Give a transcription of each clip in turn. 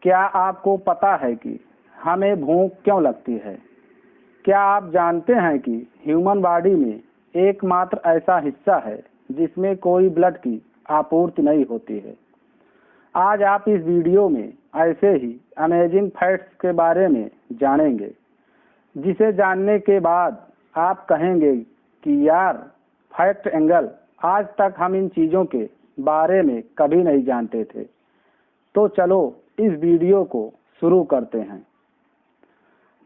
क्या आपको पता है कि हमें भूख क्यों लगती है? क्या आप जानते हैं कि ह्यूमन बॉडी में एकमात्र ऐसा हिस्सा है जिसमें कोई ब्लड की आपूर्ति नहीं होती है? आज आप इस वीडियो में ऐसे ही अमेजिंग फैक्ट्स के बारे में जानेंगे, जिसे जानने के बाद आप कहेंगे कि यार फैक्ट एंगल, आज तक हम इन चीज़ों के बारे में कभी नहीं जानते थे। तो चलो इस वीडियो को शुरू करते हैं।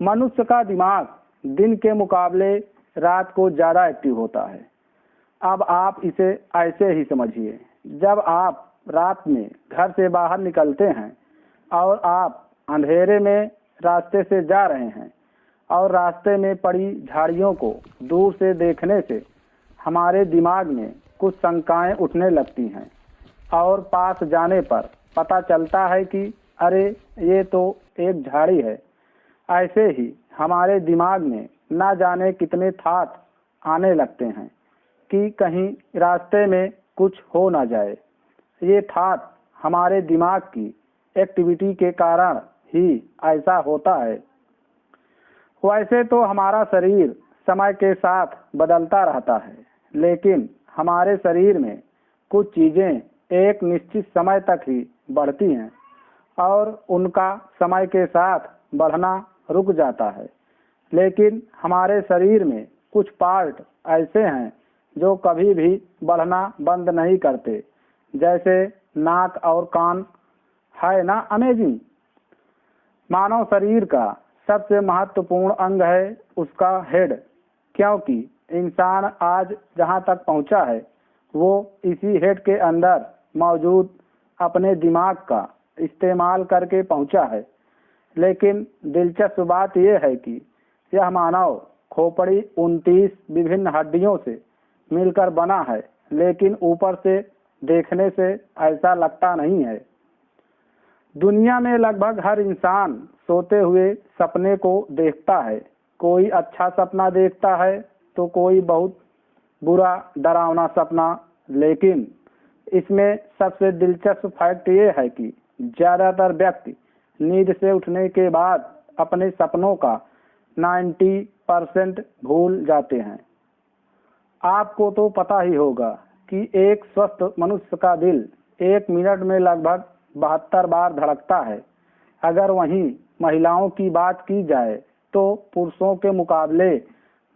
मनुष्य का दिमाग दिन के मुकाबले रात को ज़्यादा एक्टिव होता है। अब आप इसे ऐसे ही समझिए, जब आप रात में घर से बाहर निकलते हैं और आप अंधेरे में रास्ते से जा रहे हैं और रास्ते में पड़ी झाड़ियों को दूर से देखने से हमारे दिमाग में कुछ शंकाएं उठने लगती हैं और पास जाने पर पता चलता है कि अरे ये तो एक झाड़ी है। ऐसे ही हमारे दिमाग में ना जाने कितने थॉट आने लगते हैं कि कहीं रास्ते में कुछ हो ना जाए। ये थॉट हमारे दिमाग की एक्टिविटी के कारण ही ऐसा होता है। वैसे तो हमारा शरीर समय के साथ बदलता रहता है, लेकिन हमारे शरीर में कुछ चीज़ें एक निश्चित समय तक ही बढ़ती हैं और उनका समय के साथ बढ़ना रुक जाता है। लेकिन हमारे शरीर में कुछ पार्ट ऐसे हैं जो कभी भी बढ़ना बंद नहीं करते, जैसे नाक और कान। है ना अमेजिंग? मानव शरीर का सबसे महत्वपूर्ण अंग है उसका हेड, क्योंकि इंसान आज जहाँ तक पहुँचा है वो इसी हेड के अंदर मौजूद अपने दिमाग का इस्तेमाल करके पहुँचा है। लेकिन दिलचस्प बात यह है कि यह मानव खोपड़ी 29 विभिन्न हड्डियों से मिलकर बना है, लेकिन ऊपर से देखने से ऐसा लगता नहीं है। दुनिया में लगभग हर इंसान सोते हुए सपने को देखता है। कोई अच्छा सपना देखता है तो कोई बहुत बुरा डरावना सपना। लेकिन इसमें सबसे दिलचस्प फैक्ट ये है कि ज़्यादातर व्यक्ति नींद से उठने के बाद अपने सपनों का 90% भूल जाते हैं। आपको तो पता ही होगा कि एक स्वस्थ मनुष्य का दिल 1 मिनट में लगभग 72 बार धड़कता है। अगर वहीं महिलाओं की बात की जाए तो पुरुषों के मुकाबले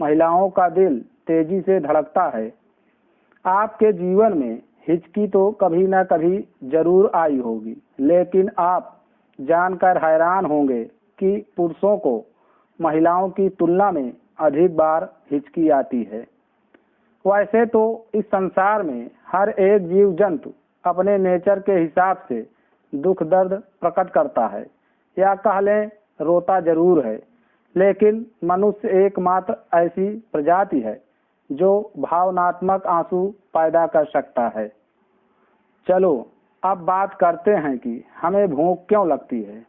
महिलाओं का दिल तेजी से धड़कता है। आपके जीवन में हिचकी तो कभी ना कभी जरूर आई होगी, लेकिन आप जानकर हैरान होंगे कि पुरुषों को महिलाओं की तुलना में अधिक बार हिचकी आती है। वैसे तो इस संसार में हर एक जीव जंतु अपने नेचर के हिसाब से दुख दर्द प्रकट करता है, या कह लें रोता जरूर है। लेकिन मनुष्य एकमात्र ऐसी प्रजाति है जो भावनात्मक आंसू पैदा कर सकता है। चलो अब बात करते हैं कि हमें भूख क्यों लगती है।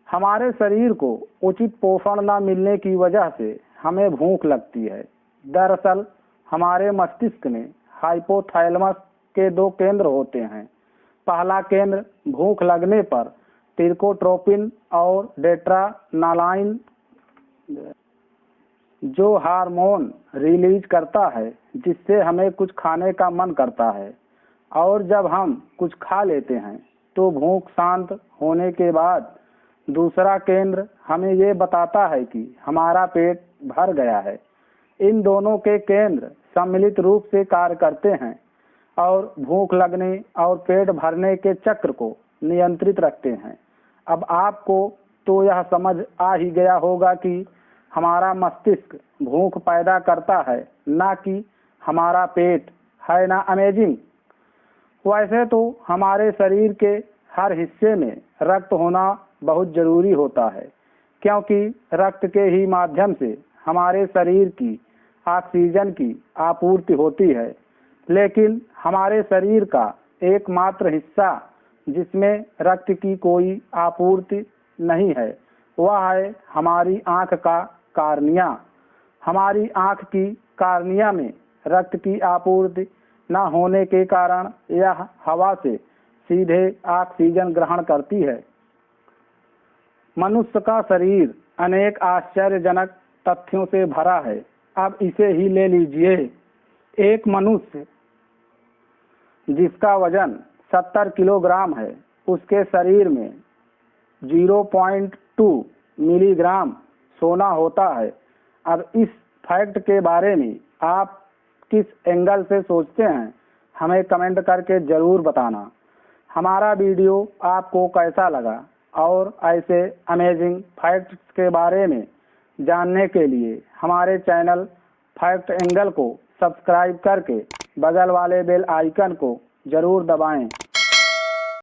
हमारे शरीर को उचित पोषण न मिलने की वजह से हमें भूख लगती है। दरअसल हमारे मस्तिष्क में हाइपोथैलेमस के 2 केंद्र होते हैं। पहला केंद्र भूख लगने पर टिर्कोट्रोपिन और डेट्रानालाइन जो हार्मोन रिलीज करता है, जिससे हमें कुछ खाने का मन करता है। और जब हम कुछ खा लेते हैं तो भूख शांत होने के बाद दूसरा केंद्र हमें ये बताता है कि हमारा पेट भर गया है। इन दोनों के केंद्र सम्मिलित रूप से कार्य करते हैं और भूख लगने और पेट भरने के चक्र को नियंत्रित रखते हैं। अब आपको तो यह समझ आ ही गया होगा कि हमारा मस्तिष्क भूख पैदा करता है, ना कि हमारा पेट। है ना अमेजिंग? वैसे तो हमारे शरीर के हर हिस्से में रक्त होना बहुत जरूरी होता है, क्योंकि रक्त के ही माध्यम से हमारे शरीर की ऑक्सीजन की आपूर्ति होती है। लेकिन हमारे शरीर का एकमात्र हिस्सा जिसमें रक्त की कोई आपूर्ति नहीं है, वह है हमारी आँख का कार्निया। हमारी आँख की कार्निया में रक्त की आपूर्ति न होने के कारण यह हवा से सीधे ऑक्सीजन ग्रहण करती है। मनुष्य का शरीर अनेक आश्चर्यजनक तथ्यों से भरा है। अब इसे ही ले लीजिए। एक मनुष्य जिसका वजन 70 किलोग्राम है, उसके शरीर में 0.2 मिलीग्राम सोना होता है। अब इस फैक्ट के बारे में आप किस एंगल से सोचते हैं, हमें कमेंट करके ज़रूर बताना। हमारा वीडियो आपको कैसा लगा और ऐसे अमेजिंग फैक्ट्स के बारे में जानने के लिए हमारे चैनल फैक्ट एंगल को सब्सक्राइब करके बगल वाले बेल आइकन को ज़रूर दबाएं।